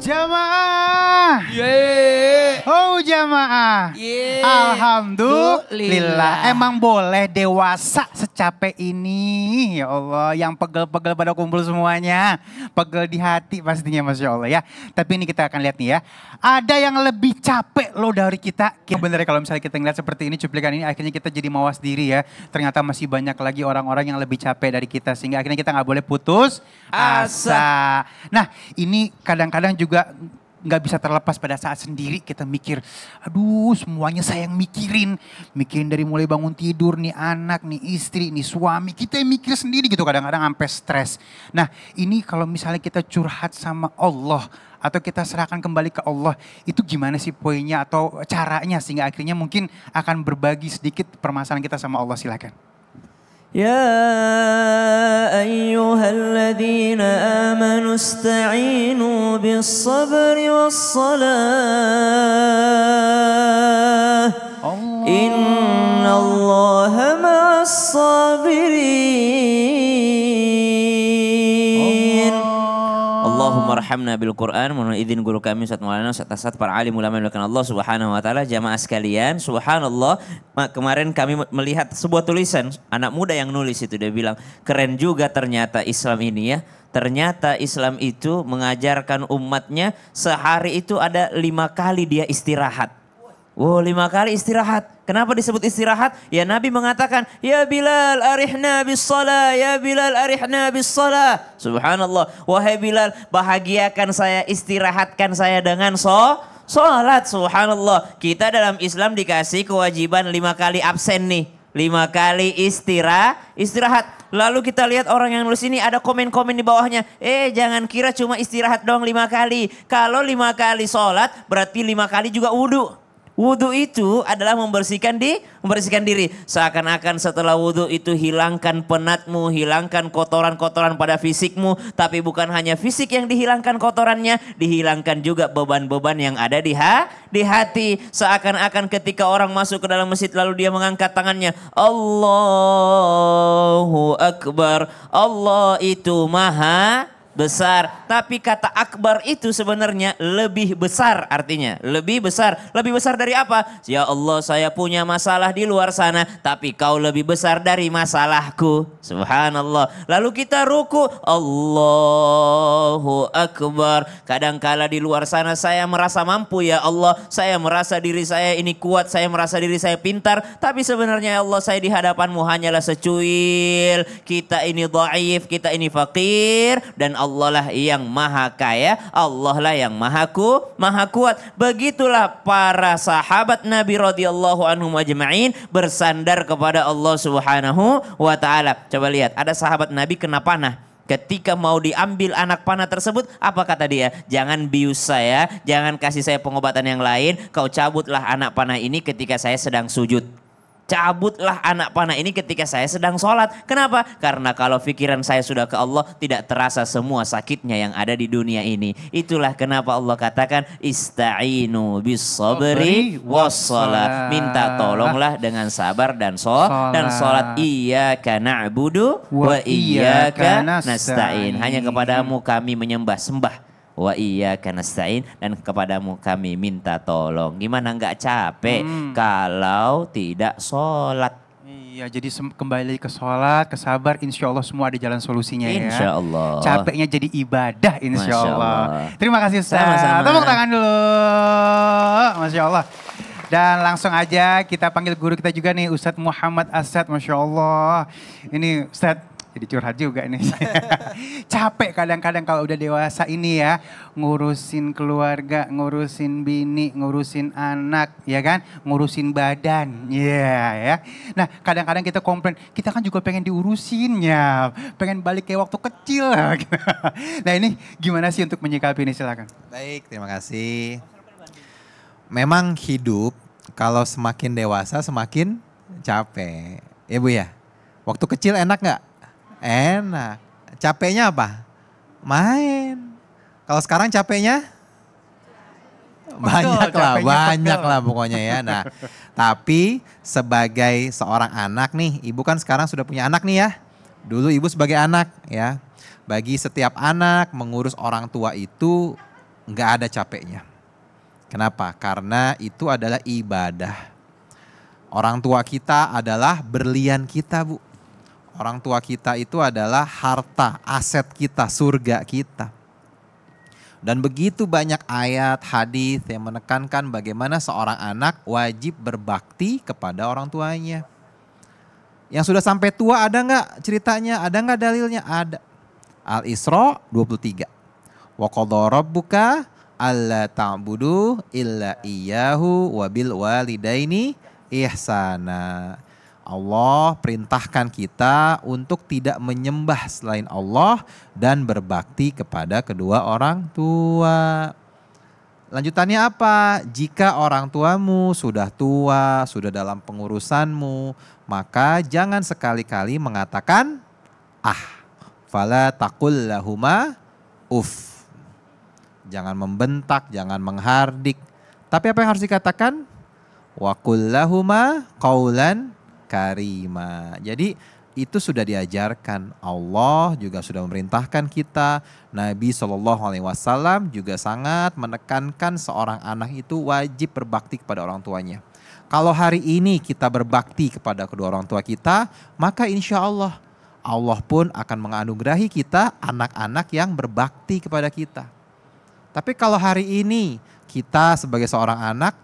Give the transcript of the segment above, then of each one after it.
Jamaah. Yeay. Oh jamaah. Yeay. Alhamdulillah. Emang boleh dewasa secapek ini. Ya Allah, yang pegel-pegel pada kumpul semuanya. Pegel di hati pastinya Masya Allah ya. Tapi ini kita akan lihat nih ya. Ada yang lebih capek loh dari kita. Bener ya kalau misalnya kita ngeliat seperti ini, cuplikan ini akhirnya kita jadi mawas diri ya. Ternyata masih banyak lagi orang-orang yang lebih capek dari kita. Sehingga akhirnya kita nggak boleh putus asa. Nah ini kadang-kadang juga nggak bisa terlepas pada saat sendiri kita mikir, aduh semuanya saya yang mikirin dari mulai bangun tidur nih anak, nih istri, nih suami, kita yang mikir sendiri gitu kadang-kadang sampai stres. Nah ini kalau misalnya kita curhat sama Allah atau kita serahkan kembali ke Allah, itu gimana sih poinnya atau caranya sehingga akhirnya mungkin akan berbagi sedikit permasalahan kita sama Allah, silakan. يا أيها الذين آمنوا استعينوا بالصبر والصلاة إن الله مع الصابرين. Allahumma rahamna bil Quran. Mohon izin guru kami Ustaz Maulana Ustaz Asad, para alim ulama yang Allah Subhanahu wa taala, jamaah sekalian. Subhanallah, kemarin kami melihat sebuah tulisan anak muda yang nulis itu, dia bilang keren juga ternyata Islam ini ya. Ternyata Islam itu mengajarkan umatnya sehari itu ada 5 kali dia istirahat. Wow, 5 kali istirahat. Kenapa disebut istirahat? Ya Nabi mengatakan, ya Bilal arihna bis salah, ya Bilal arihna bis salah. Subhanallah, wahai Bilal bahagiakan saya, istirahatkan saya dengan sholat. Subhanallah, kita dalam Islam dikasih kewajiban 5 kali absen nih. 5 kali istirahat. Lalu kita lihat orang yang nulis ini ada komen-komen di bawahnya. Jangan kira cuma istirahat doang 5 kali. Kalau 5 kali sholat berarti 5 kali juga wudhu. Wudhu itu adalah membersihkan diri. Seakan-akan setelah wudhu itu hilangkan penatmu, hilangkan kotoran-kotoran pada fisikmu. Tapi bukan hanya fisik yang dihilangkan kotorannya, dihilangkan juga beban-beban yang ada di hati. Seakan-akan ketika orang masuk ke dalam masjid lalu dia mengangkat tangannya, Allahu Akbar. Allah itu maha besar, tapi kata akbar itu sebenarnya lebih besar, artinya lebih besar dari apa? Ya Allah, saya punya masalah di luar sana, tapi kau lebih besar dari masalahku. Subhanallah. Lalu kita ruku, Allahu Akbar. Kadangkala di luar sana saya merasa mampu ya Allah, saya merasa diri saya ini kuat, saya merasa diri saya pintar, tapi sebenarnya ya Allah saya di hadapanmu hanyalah secuil. Kita ini dhaif, kita ini fakir, dan Allah lah yang maha kaya, Allah lah yang maha kuat. Begitulah para sahabat Nabi radhiyallahu anhum ajma'in bersandar kepada Allah Subhanahu wa taala. Coba lihat, ada sahabat Nabi kena panah. Ketika mau diambil anak panah tersebut, apa kata dia? Jangan bius saya, jangan kasih saya pengobatan yang lain, kau cabutlah anak panah ini ketika saya sedang sujud. Cabutlah anak panah ini ketika saya sedang sholat. Kenapa? Karena kalau pikiran saya sudah ke Allah, tidak terasa semua sakitnya yang ada di dunia ini. Itulah kenapa Allah katakan ista'inu bis sabri wassalah. Minta tolonglah dengan sabar dan sholat. Iyyaka na'budu wa iyyaka nasta'in. Hanya kepadamu kami sembah. Wa iyyaka nasta'in, dan kepadamu kami minta tolong. Gimana nggak capek kalau tidak sholat? Iya, jadi kembali ke sholat, ke sabar, insya Allah semua ada jalan solusinya ya. Insya Allah. Capeknya jadi ibadah insya Allah. Terima kasih Ustaz. Sama-sama. Tepuk tangan dulu. Masya Allah. Dan langsung aja kita panggil guru kita juga nih, Ustadz Muhammad Asad. Masya Allah. Ini Ustadz, jadi curhat juga ini. Capek kadang-kadang kalau udah dewasa ini ya. Ngurusin keluarga, ngurusin bini, ngurusin anak, ya kan? Ngurusin badan, ya. Nah kadang-kadang kita komplain, kita kan juga pengen diurusinnya. Pengen balik kayak waktu kecil. Nah ini gimana sih untuk menyikapi ini, silakan. Baik, terima kasih. Memang hidup kalau semakin dewasa semakin capek. Ya Bu ya? Waktu kecil enak gak? Enak. Capeknya apa? Main. Kalau sekarang capeknya? Banyak lah pokoknya ya. Nah, tapi sebagai seorang anak nih, Ibu kan sekarang sudah punya anak nih ya. Dulu Ibu sebagai anak ya. Bagi setiap anak mengurus orang tua itu nggak ada capeknya. Kenapa? Karena itu adalah ibadah. Orang tua kita adalah berlian kita, Bu. Orang tua kita itu adalah harta, aset kita, surga kita. Dan begitu banyak ayat, hadis yang menekankan bagaimana seorang anak wajib berbakti kepada orang tuanya. Yang sudah sampai tua ada nggak ceritanya? Ada nggak dalilnya? Ada. Al-Isra 23. Wa qadha rabbuka alla ta'budu illa iyyahu wa bil walidaini ihsana. Allah perintahkan kita untuk tidak menyembah selain Allah dan berbakti kepada kedua orang tua. Lanjutannya apa? Jika orang tuamu sudah tua, sudah dalam pengurusanmu, maka jangan sekali-kali mengatakan fala taqul lahuma uff. Jangan membentak, jangan menghardik. Tapi apa yang harus dikatakan? Wa qul lahuma qaulan karima. Jadi itu sudah diajarkan. Allah juga sudah memerintahkan kita. Nabi SAW juga sangat menekankan seorang anak itu wajib berbakti kepada orang tuanya. Kalau hari ini kita berbakti kepada kedua orang tua kita, maka insya Allah Allah pun akan menganugerahi kita anak-anak yang berbakti kepada kita. Tapi kalau hari ini kita sebagai seorang anak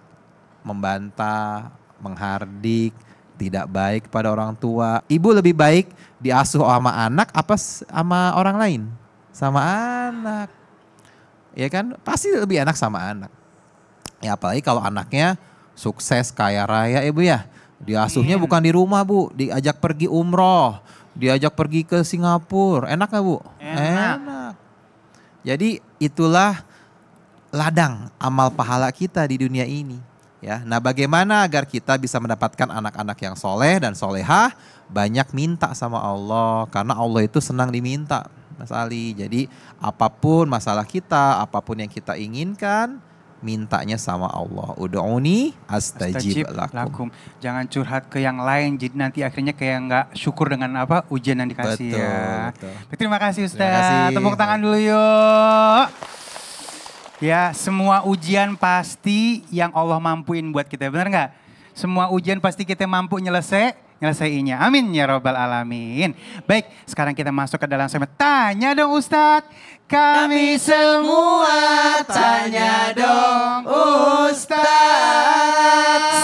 membantah, menghardik, tidak baik kepada orang tua. Ibu lebih baik diasuh sama anak apa sama orang lain? Sama anak. Ya kan? Pasti lebih enak sama anak. Ya apalagi kalau anaknya sukses, kaya raya Ibu ya. Diasuhnya bukan di rumah Bu, diajak pergi umroh, diajak pergi ke Singapura. Enak gak Bu? Enak. Jadi itulah ladang amal pahala kita di dunia ini. Ya, nah bagaimana agar kita bisa mendapatkan anak-anak yang soleh dan solehah? Banyak minta sama Allah, karena Allah itu senang diminta, Mas Ali. Jadi apapun masalah kita, apapun yang kita inginkan, mintanya sama Allah. Ud'uni astajib lakum. Jangan curhat ke yang lain, jadi nanti akhirnya kayak nggak syukur dengan apa ujian yang dikasih. Betul. Terima kasih Ustaz. Terima kasih. Tepuk tangan dulu yuk. Ya, semua ujian pasti yang Allah mampuin buat kita, benar nggak? Semua ujian pasti kita mampu nyelesainya. Amin ya robbal alamin. Baik, sekarang kita masuk ke dalam segmen Tanya Dong Ustadz. Kami semua tanya dong Ustadz.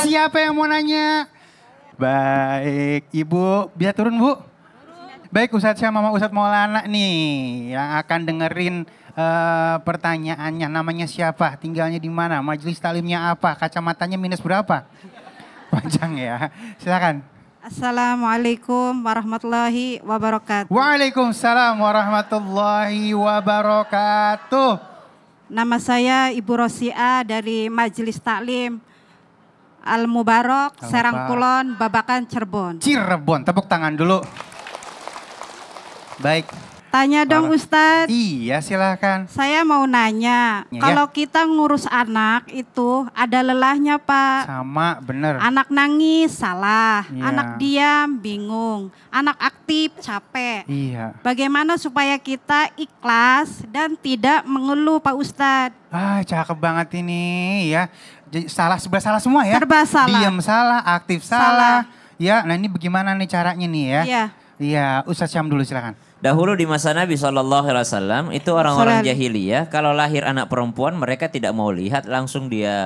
Siapa yang mau nanya? Baik, Ibu bisa turun Bu? Baik, Ustadz Syah Mama Ustadz Maulana nih yang akan dengerin pertanyaannya. Namanya siapa? Tinggalnya di mana? Majelis taklimnya apa? Kacamatanya minus berapa? Panjang ya. Silakan. Assalamualaikum warahmatullahi wabarakatuh. Waalaikumsalam warahmatullahi wabarakatuh. Nama saya Ibu Rosia dari Majelis Taklim Al-Mubarak, Serang Kulon, Babakan, Cirebon. Cirebon, tepuk tangan dulu. Baik. Tanya dong Ustadz. Iya silakan. Saya mau nanya, Ya. kalau kita ngurus anak itu ada lelahnya Pak. Sama bener. Anak nangis salah, Iya. anak diam bingung, anak aktif capek. Iya. Bagaimana supaya kita ikhlas dan tidak mengeluh Pak Ustadz? Cakep banget ini ya. Jadi, salah semua ya. Serba salah. Diam salah, aktif salah. Ya, nah ini bagaimana nih caranya nih ya? Iya. Iya, Ustadz Syam dulu silakan. Dahulu di masa Nabi SAW itu orang-orang jahiliyah kalau lahir anak perempuan mereka tidak mau lihat, langsung dia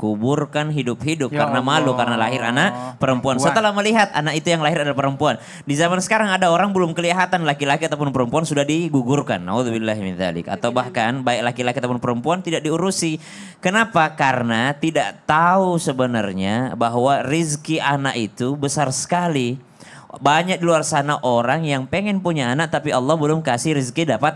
kuburkan hidup-hidup Ya karena malu Allah. karena lahir anak perempuan. Setelah melihat anak itu yang lahir adalah perempuan. Di zaman sekarang ada orang belum kelihatan laki-laki ataupun perempuan sudah digugurkan. Naudzubillahi min dzalik. Atau bahkan baik laki-laki ataupun perempuan tidak diurusi. Kenapa? Karena tidak tahu sebenarnya bahwa rizki anak itu besar sekali. Banyak di luar sana orang yang pengen punya anak tapi Allah belum kasih rezeki dapat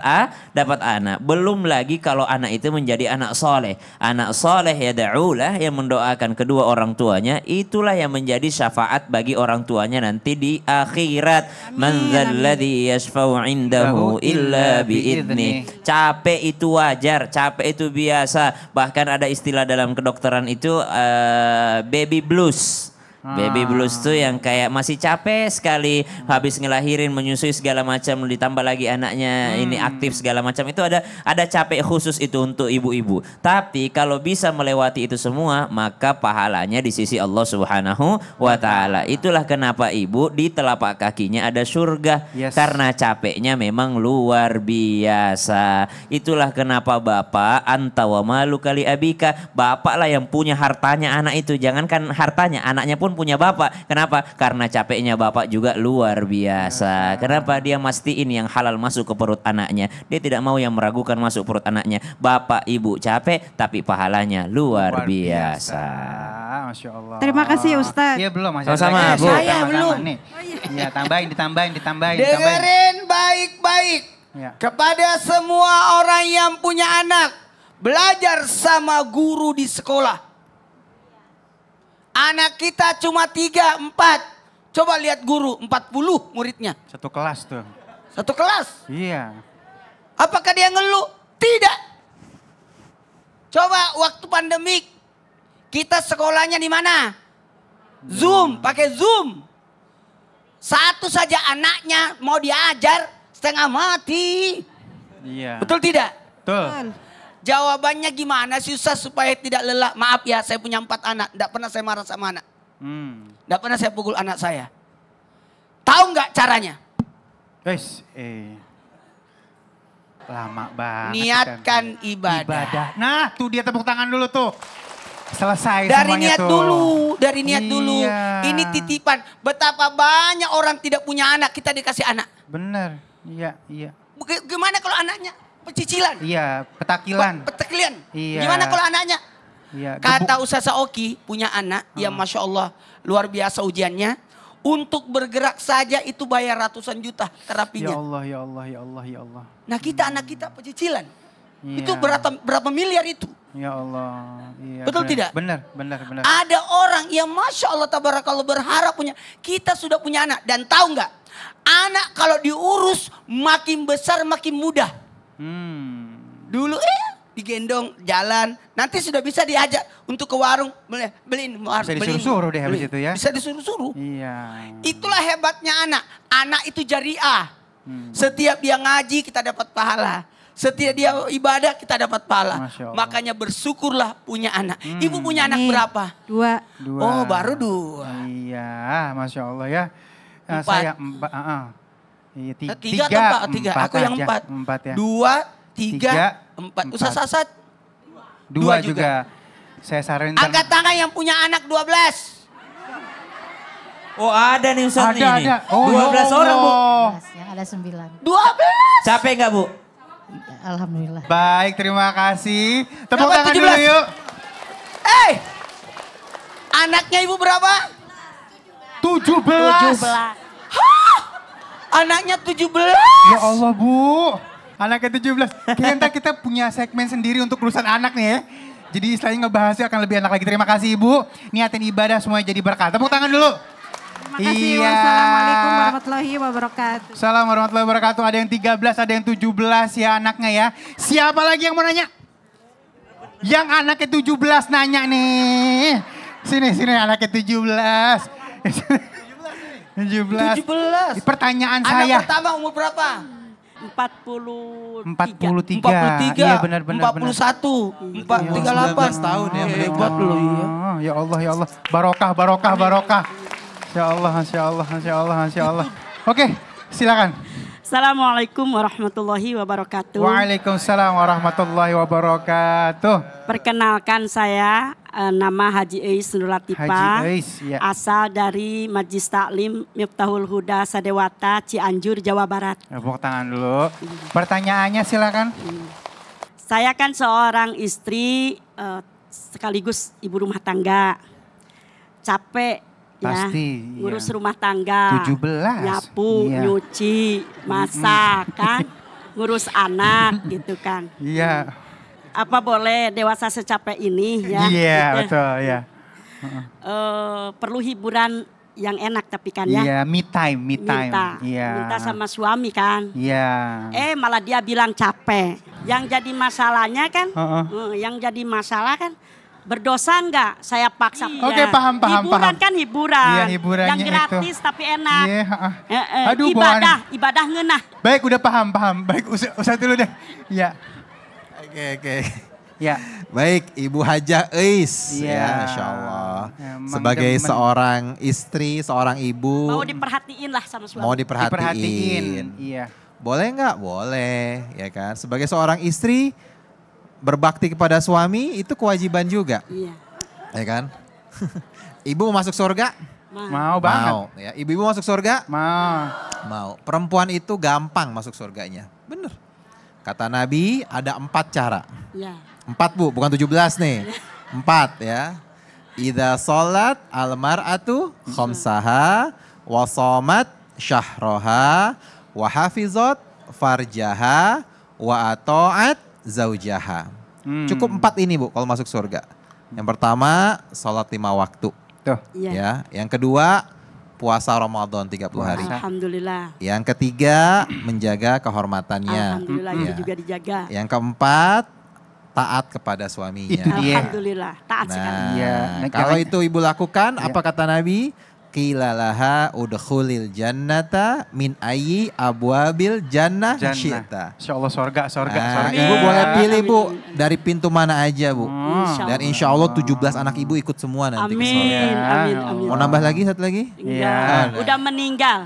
anak. Belum lagi kalau anak itu menjadi anak soleh. Anak soleh ya da'ulah yang mendoakan kedua orang tuanya. Itulah yang menjadi syafaat bagi orang tuanya nanti di akhirat. Man dzalladzi yashfa'u indahu illa biidni. Capek itu wajar, capek itu biasa. Bahkan ada istilah dalam kedokteran itu baby blues. Baby blues tuh yang kayak masih capek sekali habis ngelahirin, menyusui segala macam, ditambah lagi anaknya ini aktif segala macam, itu ada capek khusus itu untuk ibu-ibu. Tapi kalau bisa melewati itu semua, maka pahalanya di sisi Allah Subhanahu wa taala. Itulah kenapa ibu di telapak kakinya ada surga, karena capeknya memang luar biasa. Itulah kenapa bapak anta wa malu kali abika, bapak lah yang punya hartanya anak itu. Jangankan hartanya, anaknya pun punya bapak. Kenapa? Karena capeknya bapak juga luar biasa. Kenapa? Dia mastiin yang halal masuk ke perut anaknya. Dia tidak mau yang meragukan masuk perut anaknya. Bapak ibu capek tapi pahalanya luar biasa. Masya Allah. Terima kasih Ustaz. Iya belum Mas. Sama-sama, Bu. Saya belum. Iya tambahin. Dengerin baik-baik. Ya. Kepada semua orang yang punya anak, belajar sama guru di sekolah. Anak kita cuma 3, 4. Coba lihat guru, 40 muridnya. Satu kelas tuh. Satu kelas. Iya. Apakah dia ngeluh? Tidak. Coba waktu pandemik, kita sekolahnya di mana? Zoom, pakai Zoom. Satu saja anaknya mau diajar setengah mati. Iya. Betul tidak? Betul. Jawabannya gimana sih Ustaz supaya tidak lelah? Maaf ya, saya punya 4 anak. Tidak pernah saya marah sama anak. Tidak pernah saya pukul anak saya. Tahu nggak caranya? Lama banget. Niatkan ibadah. Nah tuh dia tepuk tangan dulu tuh. Selesai Dari semuanya niat tuh. dulu, dari niat dulu. Iya. Ini titipan. Betapa banyak orang tidak punya anak, kita dikasih anak. Bener, iya. Gimana kalau anaknya pecicilan? Iya, petakilan. Petakilian. Iya. Gimana kalau anaknya? Iya. Kata Ustazah Oki punya anak, ya Masya Allah luar biasa ujiannya. Untuk bergerak saja itu bayar ratusan juta terapinya. Ya Allah. Nah anak kita pecicilan. Iya. Itu berapa miliar itu? Ya Allah. Iya, Betul tidak? Benar. Ada orang yang Masya Allah tabarakallah berharap punya. Kita sudah punya anak. Dan tahu nggak? Anak kalau diurus makin besar makin mudah. Dulu digendong jalan. Nanti sudah bisa diajak untuk ke warung. Beliin. Bisa disuruh-suruh deh habis itu ya. Bisa disuruh-suruh. Iya. Itulah hebatnya anak. Anak itu jariah. Setiap dia ngaji kita dapat pahala. Setiap dia ibadah kita dapat pahala. Makanya bersyukurlah punya anak. Ibu punya anak berapa? 2. Oh baru 2. Iya, Masya Allah ya. 4. Saya 4. Iya, 3 atau 4? Aku yang 4. 4 ya. 2, 3, 4. Ustaz Asad? 2 juga. Saya saranin. Angkat tangan yang punya anak 12. Oh ada nih Ustaz nih. Ada. Oh, 12 orang Bu. Ya, ada 9. 12. Capek nggak Bu? Alhamdulillah. Baik, terima kasih. Tepuk Berapa? tangan 17? dulu yuk. Anaknya ibu berapa? 17. Anaknya 17. Ya Allah Bu. Anaknya 17. Kayaknya ntar kita punya segmen sendiri untuk urusan anak nih ya. Jadi istilahnya ngebahasnya akan lebih enak lagi. Terima kasih Ibu. Niatin ibadah semuanya jadi berkah. Tepuk tangan dulu. Terima kasih. Wassalamualaikum warahmatullahi wabarakatuh. Assalamualaikum warahmatullahi wabarakatuh. Ada yang 13, ada yang 17 ya anaknya ya. Siapa lagi yang mau nanya? Yang anaknya 17 nanya nih. Sini anaknya 17. 17. Pertanyaan Anak saya. pertama umur berapa? 43. 43. Iya benar. 41. 38 tahun ya. Hebat loh iya. Ya Allah. Barokah. Masya Allah. Oke, silakan. Assalamualaikum warahmatullahi wabarakatuh. Waalaikumsalam warahmatullahi wabarakatuh. Perkenalkan saya nama Haji Eis Nur Latifah. Haji Eis, ya. Asal dari Majlis Taklim Miftahul Huda Sadewata, Cianjur, Jawa Barat. Tepuk tangan dulu. Pertanyaannya silakan. Saya kan seorang istri sekaligus ibu rumah tangga. Capek. Pasti, ngurus iya. rumah tangga, 17, nyapu, iya. nyuci, masak kan, ngurus anak gitu kan. Iya. Apa boleh dewasa secapek ini ya? Iya, gitu. betul ya. Perlu hiburan yang enak tapi kan ya. Iya, me time. Minta sama suami kan. Iya. Malah dia bilang capek. Yang jadi masalahnya kan, yang jadi masalah kan Berdosa enggak? Saya paksa. Oke, paham. Hiburan kan hiburan. Iya, hiburannya yang gratis itu. tapi enak. Iya, aduh, Ibadah ngenah. Baik, udah paham. Baik, usah dulu deh. Iya. Oke. Ya. Baik, Ibu Hajah Eis. Iya. Ya, Masya Allah. Emang Sebagai demen. seorang istri, seorang ibu. Mau diperhatiin lah sama suami. Mau diperhatiin. Iya. Boleh nggak? Boleh, ya kan. Sebagai seorang istri, berbakti kepada suami itu kewajiban juga. Iya. Ya kan? Ibu mau masuk surga? Mau banget. Mau. Ya. Ibu-ibu masuk surga? Mau. Perempuan itu gampang masuk surganya. Bener. Kata Nabi ada 4 cara. Iya. 4 Bu, bukan 17 nih. 4 ya. Idza sholat al-mar'atu khamsaha wa shamat syahroha wa hafizat farjaha wa ata'at zaujaha. Cukup 4 ini Bu kalau masuk surga. Yang pertama sholat 5 waktu. Tuh. Iya. Ya. Yang kedua puasa Ramadan 30 hari. Alhamdulillah. Yang ketiga menjaga kehormatannya. Alhamdulillah Ya. itu juga dijaga. Yang keempat taat kepada suaminya. Itu dia. Alhamdulillah taat sekali. Iya. Nah, kalau itu ibu lakukan, Iya. apa kata Nabi? Qilalaha udkhulil jannata min ayyi abwabil jannah syi'ta. Insya Allah sorga. Nah, ibu boleh pilih Bu dari pintu mana aja Bu. Dan insya Allah 17 anak ibu ikut semua nanti ke Amin, surga. amin. Mau nambah lagi satu lagi? Enggak. Iya. Udah meninggal.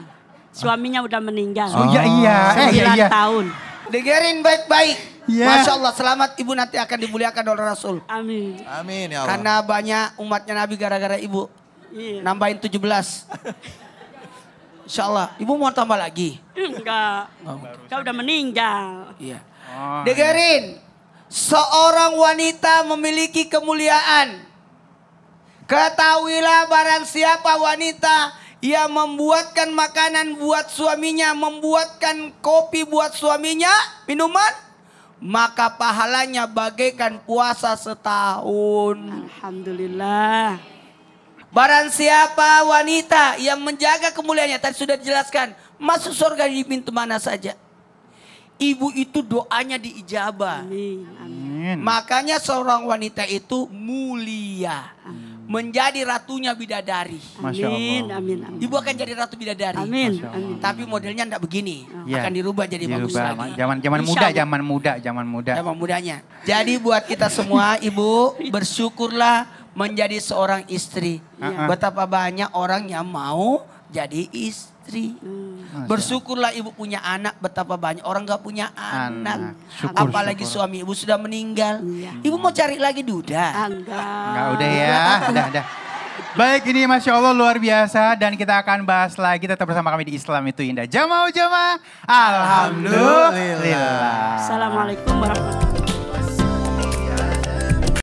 Suaminya udah meninggal. Oh iya. 9 tahun. Dengerin baik-baik. Iya. Masya Allah, selamat ibu nanti akan dimuliakan oleh Rasul. Amin. Amin ya Allah. Karena banyak umatnya Nabi gara-gara ibu. Iya. Nambahin 17. Insya Allah, ibu mau tambah lagi? Enggak. Kau udah meninggal. Iya. Dengerin, seorang wanita memiliki kemuliaan. Ketahuilah barang siapa wanita yang membuatkan makanan buat suaminya, membuatkan kopi buat suaminya, minuman, maka pahalanya bagaikan puasa setahun. Alhamdulillah. Barang siapa wanita yang menjaga kemuliaannya, tadi sudah dijelaskan, masuk surga di pintu mana saja. Ibu itu doanya diijabah. Amin. Makanya seorang wanita itu mulia. Menjadi ratunya bidadari. Masya Allah. Amin. Ibu akan jadi ratu bidadari. Amin. Tapi modelnya enggak begini. Iya. Akan dirubah jadi bagus lagi. Zaman Insya muda, Allah. zaman muda. Zaman mudanya. Jadi buat kita semua ibu, bersyukurlah menjadi seorang istri. Betapa banyak orang yang mau jadi istri. Bersyukurlah ibu punya anak, betapa banyak orang gak punya anak. Apalagi suami ibu sudah meninggal. Ibu mau cari lagi duda? Enggak. Udah ya, udah. Baik, ini Masya Allah luar biasa dan kita akan bahas lagi tetap bersama kami di Islam itu Indah. Jamaah, alhamdulillah. Assalamualaikum warahmatullahi wabarakatuh.